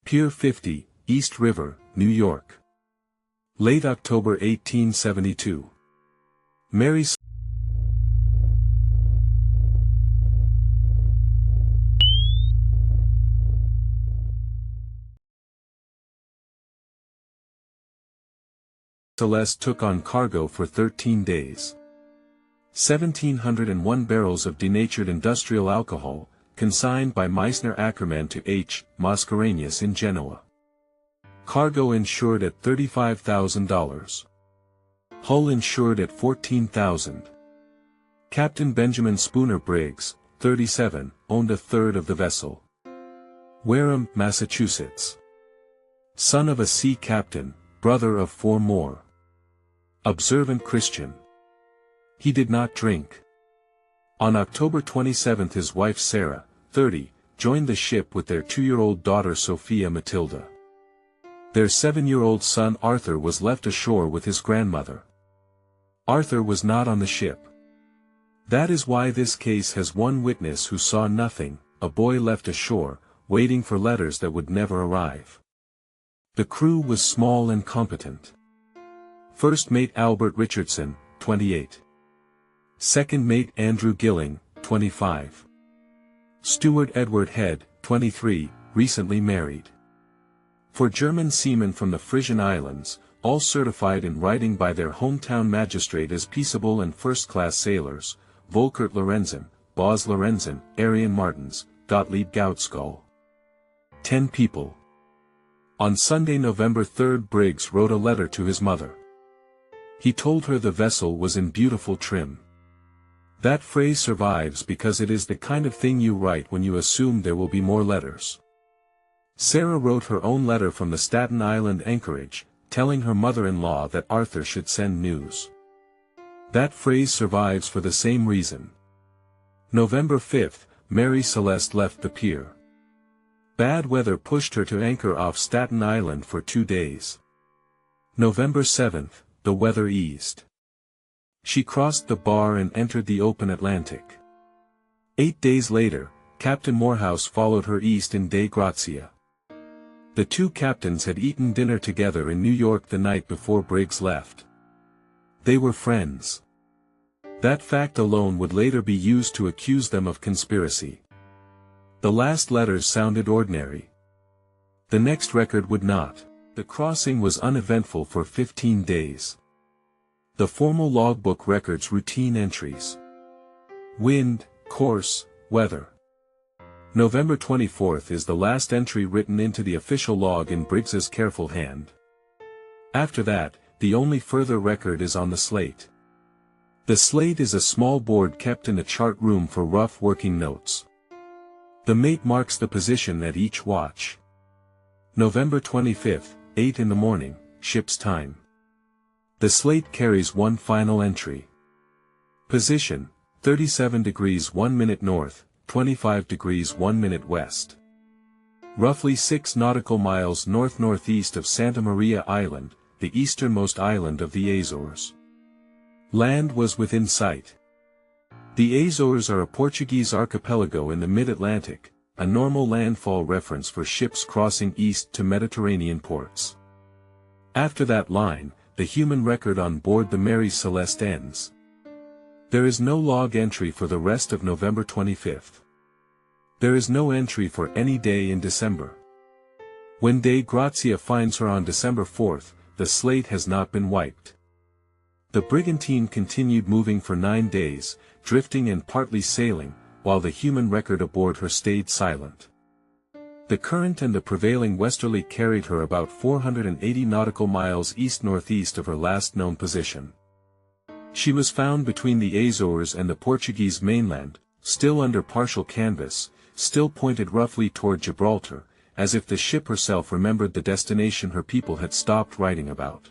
Pier 50, East River, New York. Late October 1872. Mary Celeste took on cargo for 13 days. 1,701 barrels of denatured industrial alcohol, consigned by Meissner Ackermann to H. Mascarenhas in Genoa. Cargo insured at $35,000. Hull insured at $14,000. Captain Benjamin Spooner Briggs, 37, owned a third of the vessel. Wareham, Massachusetts. Son of a sea captain, brother of 4 more. Observant Christian. He did not drink. On October 27 his wife Sarah, 30, joined the ship with their 2-year-old daughter Sophia Matilda. Their 7-year-old son Arthur was left ashore with his grandmother. Arthur was not on the ship. That is why this case has one witness who saw nothing, a boy left ashore, waiting for letters that would never arrive. The crew was small and competent. First Mate Albert Richardson, 28. Second Mate Andrew Gilling, 25. Steward Edward Head, 23, recently married. For German seamen from the Frisian Islands, all certified in writing by their hometown magistrate as peaceable and first-class sailors, Volkert Lorenzen, Boz Lorenzen, Arian Martins, Gottlieb Gautskall. 10 people. On Sunday, November 3, Briggs wrote a letter to his mother. He told her the vessel was in beautiful trim. That phrase survives because it is the kind of thing you write when you assume there will be more letters. Sarah wrote her own letter from the Staten Island anchorage, telling her mother-in-law that Arthur should send news. That phrase survives for the same reason. November 5, Mary Celeste left the pier. Bad weather pushed her to anchor off Staten Island for 2 days. November 7, the weather eased. She crossed the bar and entered the open Atlantic. 8 days later, Captain Morehouse followed her east in Dei Gratia. The 2 captains had eaten dinner together in New York the night before Briggs left. They were friends. That fact alone would later be used to accuse them of conspiracy. The last letters sounded ordinary. The next record would not. The crossing was uneventful for 15 days. The formal logbook records routine entries. Wind, course, weather. November 24 is the last entry written into the official log in Briggs's careful hand. After that, the only further record is on the slate. The slate is a small board kept in a chart room for rough working notes. The mate marks the position at each watch. November 25, 8 in the morning, ship's time. The slate carries one final entry. Position, 37 degrees 1 minute north, 25 degrees 1 minute west. Roughly 6 nautical miles north-northeast of Santa Maria Island, the easternmost island of the Azores. Land was within sight. The Azores are a Portuguese archipelago in the mid-Atlantic, a normal landfall reference for ships crossing east to Mediterranean ports. After that line, the human record on board the Mary Celeste ends. There is no log entry for the rest of November 25. There is no entry for any day in December. When Dei Gratia finds her on December 4, the slate has not been wiped. The brigantine continued moving for 9 days, drifting and partly sailing, while the human record aboard her stayed silent. The current and the prevailing westerly carried her about 480 nautical miles east-northeast of her last known position. She was found between the Azores and the Portuguese mainland, still under partial canvas, still pointed roughly toward Gibraltar, as if the ship herself remembered the destination her people had stopped writing about.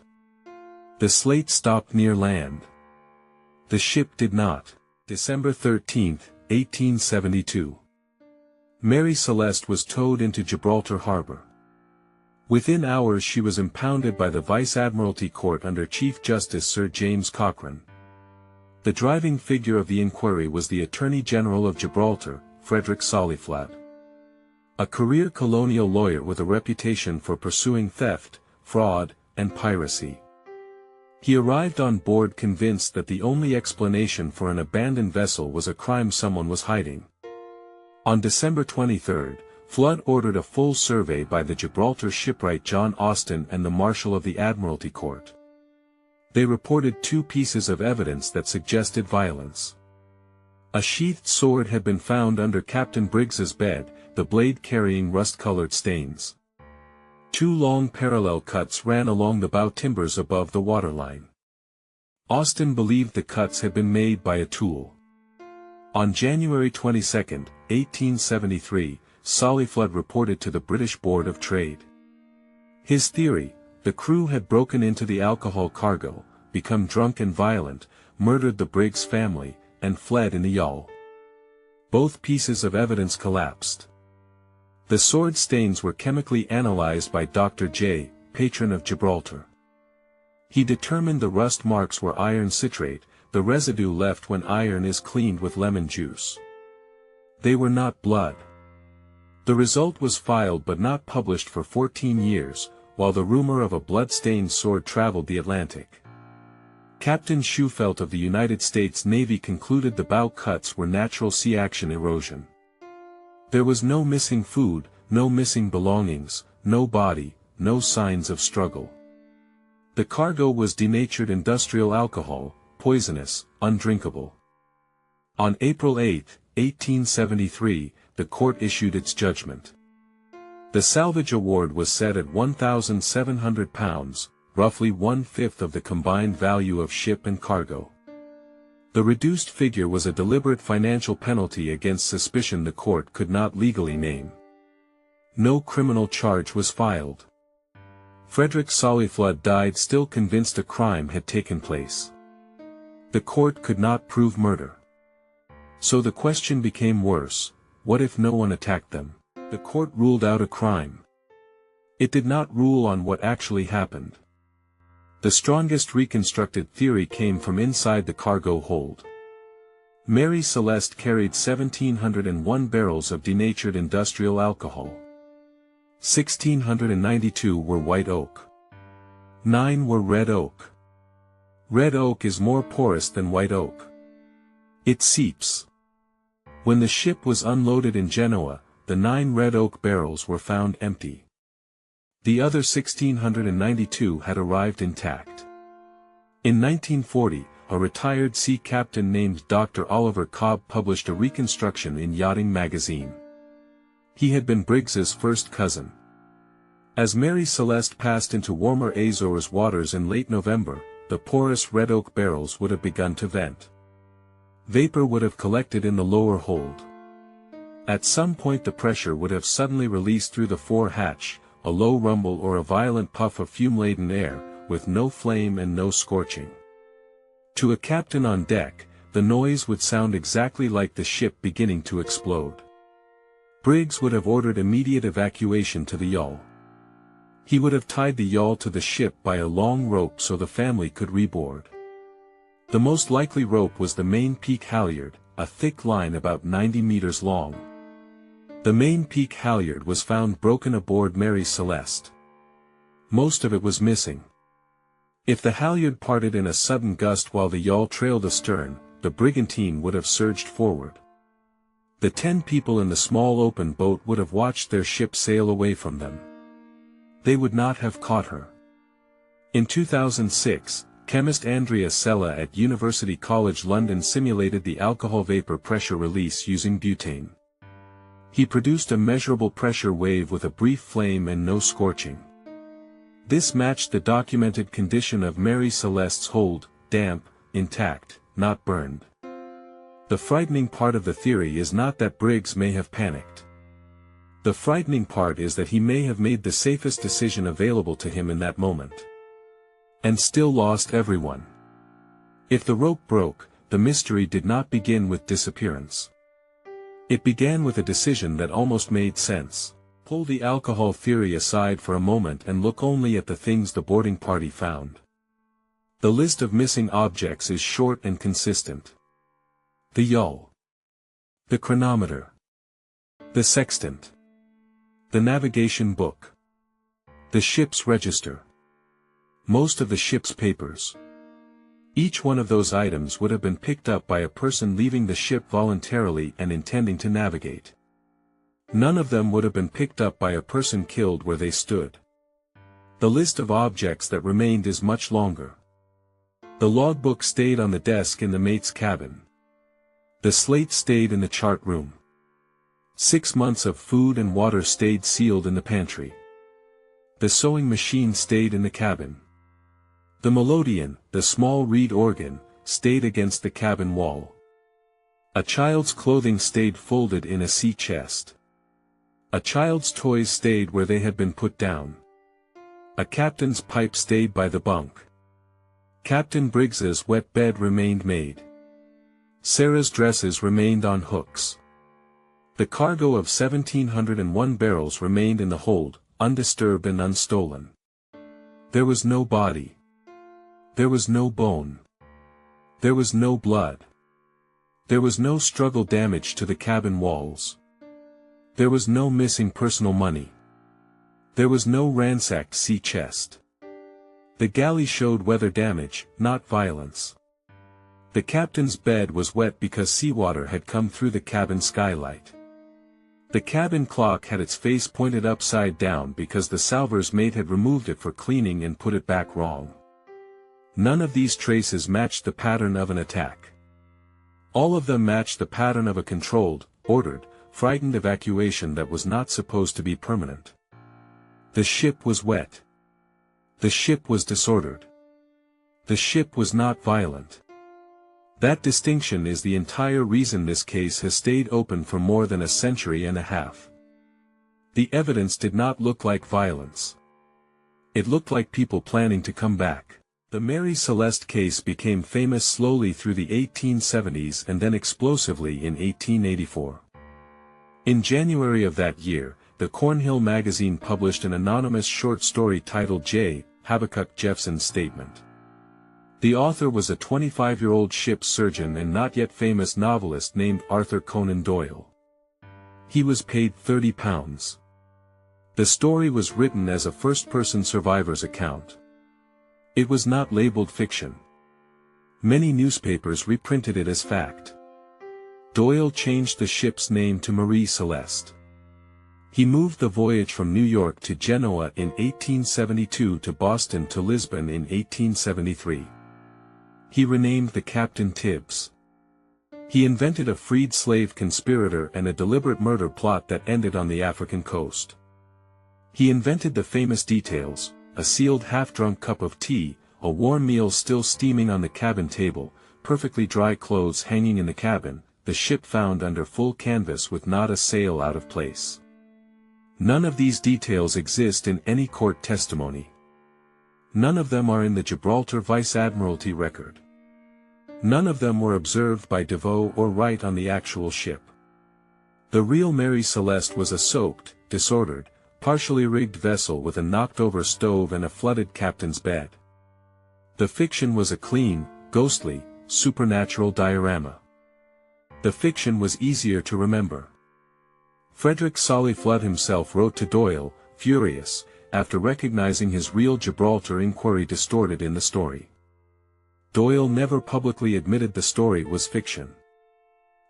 The slate stopped near land. The ship did not. December 13, 1872. Mary Celeste was towed into Gibraltar Harbor. Within hours she was impounded by the Vice-Admiralty Court under Chief Justice Sir James Cochrane. The driving figure of the inquiry was the Attorney General of Gibraltar, Frederick Soliflad. A career colonial lawyer with a reputation for pursuing theft, fraud, and piracy. He arrived on board convinced that the only explanation for an abandoned vessel was a crime someone was hiding. On December 23, Flood ordered a full survey by the Gibraltar shipwright John Austin and the Marshal of the Admiralty Court. They reported 2 pieces of evidence that suggested violence. A sheathed sword had been found under Captain Briggs's bed, the blade carrying rust-colored stains. 2 long parallel cuts ran along the bow timbers above the waterline. Austin believed the cuts had been made by a tool. On January 22, 1873, Solly Flood reported to the British Board of Trade. His theory: the crew had broken into the alcohol cargo, become drunk and violent, murdered the Briggs family, and fled in a yawl. Both pieces of evidence collapsed. The sword stains were chemically analyzed by Dr. J., patron of Gibraltar. He determined the rust marks were iron citrate, the residue left when iron is cleaned with lemon juice. They were not blood. The result was filed but not published for 14 years, while the rumor of a blood-stained sword traveled the Atlantic. Captain Schufelt of the United States Navy concluded the bow cuts were natural sea action erosion. There was no missing food, no missing belongings, no body, no signs of struggle. The cargo was denatured industrial alcohol, poisonous, undrinkable. On April 8, 1873, the court issued its judgment. The salvage award was set at £1,700, roughly 1/5 of the combined value of ship and cargo. The reduced figure was a deliberate financial penalty against suspicion the court could not legally name. No criminal charge was filed. Frederick Solly Flood died still convinced a crime had taken place. The court could not prove murder. So the question became worse: what if no one attacked them? The court ruled out a crime. It did not rule on what actually happened. The strongest reconstructed theory came from inside the cargo hold. Mary Celeste carried 1,701 barrels of denatured industrial alcohol. 1,692 were white oak. 9 were red oak. Red oak is more porous than white oak. It seeps. When the ship was unloaded in Genoa, the 9 red oak barrels were found empty. The other 1,692 had arrived intact. In 1940, a retired sea captain named Dr. Oliver Cobb published a reconstruction in Yachting magazine. He had been Briggs's first cousin. As Mary Celeste passed into warmer Azores waters in late November, the porous red oak barrels would have begun to vent. Vapor would have collected in the lower hold. At some point the pressure would have suddenly released through the fore hatch, a low rumble or a violent puff of fume-laden air, with no flame and no scorching. To a captain on deck, the noise would sound exactly like the ship beginning to explode. Briggs would have ordered immediate evacuation to the yawl. He would have tied the yawl to the ship by a long rope so the family could reboard. The most likely rope was the main peak halyard, a thick line about 90 meters long. The main peak halyard was found broken aboard Mary Celeste. Most of it was missing. If the halyard parted in a sudden gust while the yawl trailed astern, the brigantine would have surged forward. The 10 people in the small open boat would have watched their ship sail away from them. They would not have caught her. In 2006, chemist Andrea Sella at University College London simulated the alcohol vapor pressure release using butane. He produced a measurable pressure wave with a brief flame and no scorching. This matched the documented condition of Mary Celeste's hold: damp, intact, not burned. The frightening part of the theory is not that Briggs may have panicked. The frightening part is that he may have made the safest decision available to him in that moment. And still lost everyone. If the rope broke, the mystery did not begin with disappearance. It began with a decision that almost made sense. Pull the alcohol theory aside for a moment and look only at the things the boarding party found. The list of missing objects is short and consistent. The yawl. The chronometer. The sextant. The navigation book. The ship's register. Most of the ship's papers. Each one of those items would have been picked up by a person leaving the ship voluntarily and intending to navigate. None of them would have been picked up by a person killed where they stood. The list of objects that remained is much longer. The logbook stayed on the desk in the mate's cabin. The slate stayed in the chart room. 6 months of food and water stayed sealed in the pantry. The sewing machine stayed in the cabin. The melodeon, the small reed organ, stayed against the cabin wall. A child's clothing stayed folded in a sea chest. A child's toys stayed where they had been put down. A captain's pipe stayed by the bunk. Captain Briggs's wet bed remained made. Sarah's dresses remained on hooks. The cargo of 1,701 barrels remained in the hold, undisturbed and unstolen. There was no body. There was no bone. There was no blood. There was no struggle damage to the cabin walls. There was no missing personal money. There was no ransacked sea chest. The galley showed weather damage, not violence. The captain's bed was wet because seawater had come through the cabin skylight. The cabin clock had its face pointed upside down because the salvor's mate had removed it for cleaning and put it back wrong. None of these traces matched the pattern of an attack. All of them matched the pattern of a controlled, ordered, frightened evacuation that was not supposed to be permanent. The ship was wet. The ship was disordered. The ship was not violent. That distinction is the entire reason this case has stayed open for more than a century and a half. The evidence did not look like violence. It looked like people planning to come back. The Mary Celeste case became famous slowly through the 1870s and then explosively in 1884. In January of that year, the Cornhill magazine published an anonymous short story titled J. Habakkuk Jeffson's Statement. The author was a 25-year-old ship's surgeon and not yet famous novelist named Arthur Conan Doyle. He was paid £30. The story was written as a first-person survivor's account. It was not labeled fiction. Many newspapers reprinted it as fact. Doyle changed the ship's name to Mary Celeste. He moved the voyage from New York to Genoa in 1872 to Boston to Lisbon in 1873. He renamed the captain Tibbs. He invented a freed slave conspirator and a deliberate murder plot that ended on the African coast. He invented the famous details: a sealed half-drunk cup of tea, a warm meal still steaming on the cabin table, perfectly dry clothes hanging in the cabin, the ship found under full canvas with not a sail out of place. None of these details exist in any court testimony. None of them are in the Gibraltar Vice-Admiralty record. None of them were observed by DeVoe or Wright on the actual ship. The real Mary Celeste was a soaked, disordered, partially rigged vessel with a knocked-over stove and a flooded captain's bed. The fiction was a clean, ghostly, supernatural diorama. The fiction was easier to remember. Frederick Solly Flood himself wrote to Doyle, furious, after recognizing his real Gibraltar inquiry distorted in the story. Doyle never publicly admitted the story was fiction.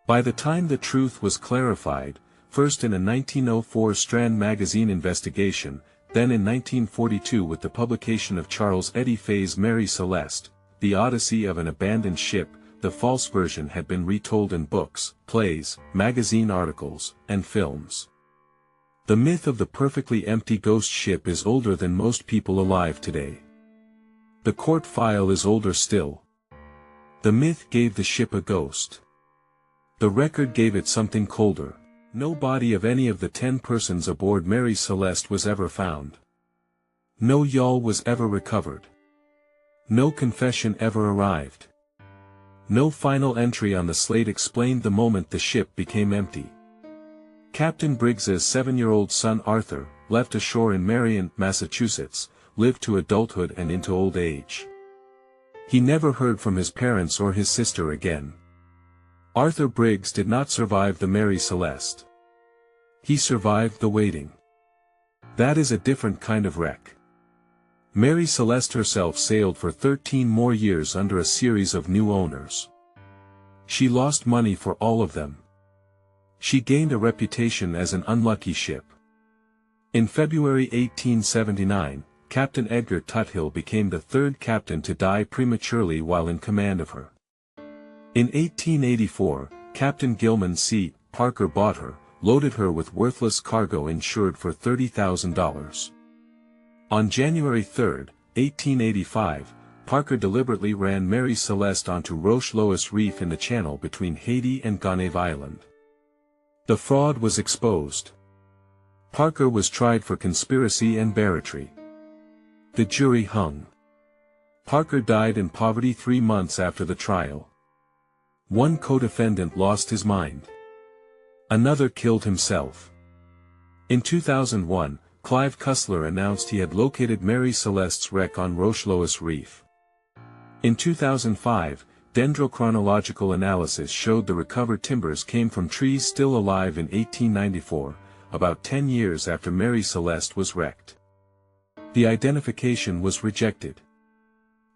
By the time the truth was clarified, first in a 1904 Strand magazine investigation, then in 1942 with the publication of Charles Eddie Fay's Mary Celeste, The Odyssey of an Abandoned Ship, the false version had been retold in books, plays, magazine articles, and films. The myth of the perfectly empty ghost ship is older than most people alive today. The court file is older still. The myth gave the ship a ghost. The record gave it something colder. No body of any of the 10 persons aboard Mary Celeste was ever found. No yawl was ever recovered. No confession ever arrived. No final entry on the slate explained the moment the ship became empty. Captain Briggs's 7-year-old son Arthur, left ashore in Marion, Massachusetts, lived to adulthood and into old age. He never heard from his parents or his sister again. Arthur Briggs did not survive the Mary Celeste. He survived the waiting. That is a different kind of wreck. Mary Celeste herself sailed for 13 more years under a series of new owners. She lost money for all of them. She gained a reputation as an unlucky ship. In February 1879, Captain Edgar Tuthill became the third captain to die prematurely while in command of her. In 1884, Captain Gilman C. Parker bought her, loaded her with worthless cargo insured for $30,000. On January 3, 1885, Parker deliberately ran Mary Celeste onto Roche-Lois Reef in the channel between Haiti and Gonave Island. The fraud was exposed. Parker was tried for conspiracy and barratry. The jury hung. Parker died in poverty 3 months after the trial. One co-defendant lost his mind. Another killed himself. In 2001, Clive Cussler announced he had located Mary Celeste's wreck on Roche-Lois Reef. In 2005, dendrochronological analysis showed the recovered timbers came from trees still alive in 1894, about 10 years after Mary Celeste was wrecked. The identification was rejected.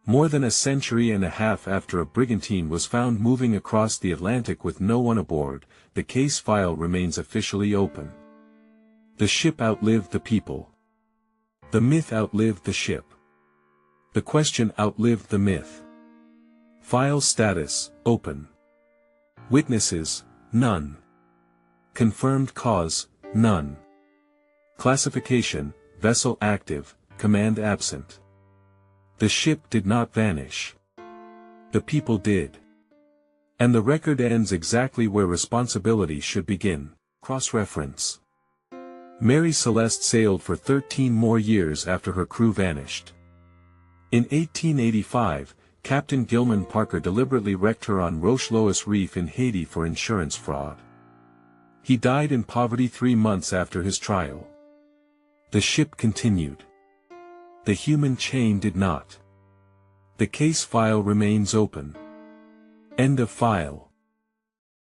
More than a century and a half after a brigantine was found moving across the Atlantic with no one aboard, the case file remains officially open. The ship outlived the people. The myth outlived the ship. The question outlived the myth. File status, open. Witnesses, none. Confirmed cause, none. Classification, vessel active, command absent. The ship did not vanish. The people did. And the record ends exactly where responsibility should begin. Cross-reference. Mary Celeste sailed for 13 more years after her crew vanished. In 1885, Captain Gilman Parker deliberately wrecked her on Roche-Lois Reef in Haiti for insurance fraud. He died in poverty 3 months after his trial. The ship continued. The human chain did not. The case file remains open. End of file.